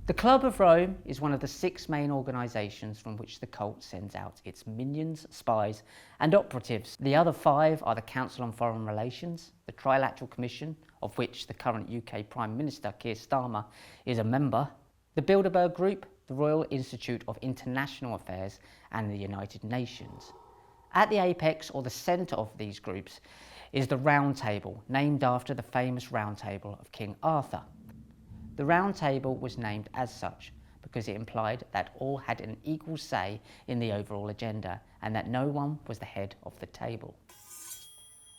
The Club of Rome is one of the 6 main organisations from which the cult sends out its minions, spies and operatives. The other 5 are the Council on Foreign Relations, the Trilateral Commission, of which the current UK Prime Minister Keir Starmer is a member, the Bilderberg Group, the Royal Institute of International Affairs and the United Nations. At the apex, or the centre of these groups, is the Round Table, named after the famous Round Table of King Arthur. The Round Table was named as such because it implied that all had an equal say in the overall agenda and that no one was the head of the table.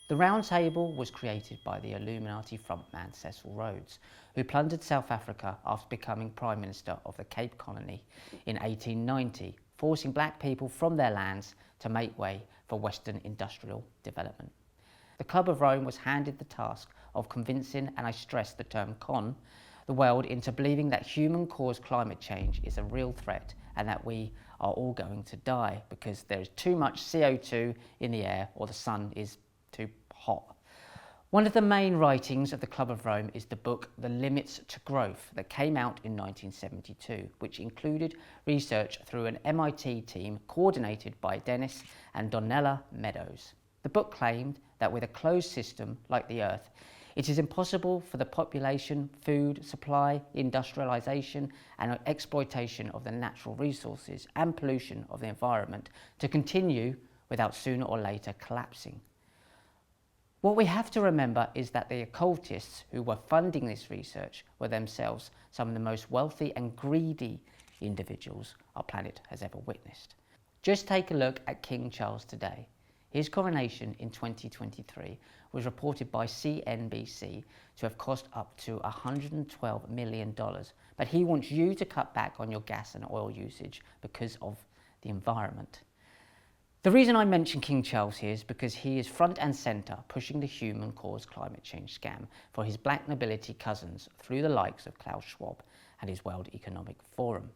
The Round Table was created by the Illuminati frontman Cecil Rhodes, who plundered South Africa after becoming Prime Minister of the Cape Colony in 1890, forcing black people from their lands to make way for Western industrial development. The Club of Rome was handed the task of convincing, and I stress the term the world into believing that human-caused climate change is a real threat and that we are all going to die because there is too much CO2 in the air or the sun is too hot. One of the main writings of the Club of Rome is the book The Limits to Growth that came out in 1972, which included research through an MIT team coordinated by Dennis and Donella Meadows. The book claimed that with a closed system like the Earth, it is impossible for the population, food supply, industrialisation and exploitation of the natural resources and pollution of the environment to continue without sooner or later collapsing. What we have to remember is that the occultists who were funding this research were themselves some of the most wealthy and greedy individuals our planet has ever witnessed. Just take a look at King Charles today. His coronation in 2023 was reported by CNBC to have cost up to $112 million, but he wants you to cut back on your gas and oil usage because of the environment. The reason I mention King Charles here is because he is front and centre pushing the human-caused climate change scam for his black nobility cousins through the likes of Klaus Schwab and his World Economic Forum.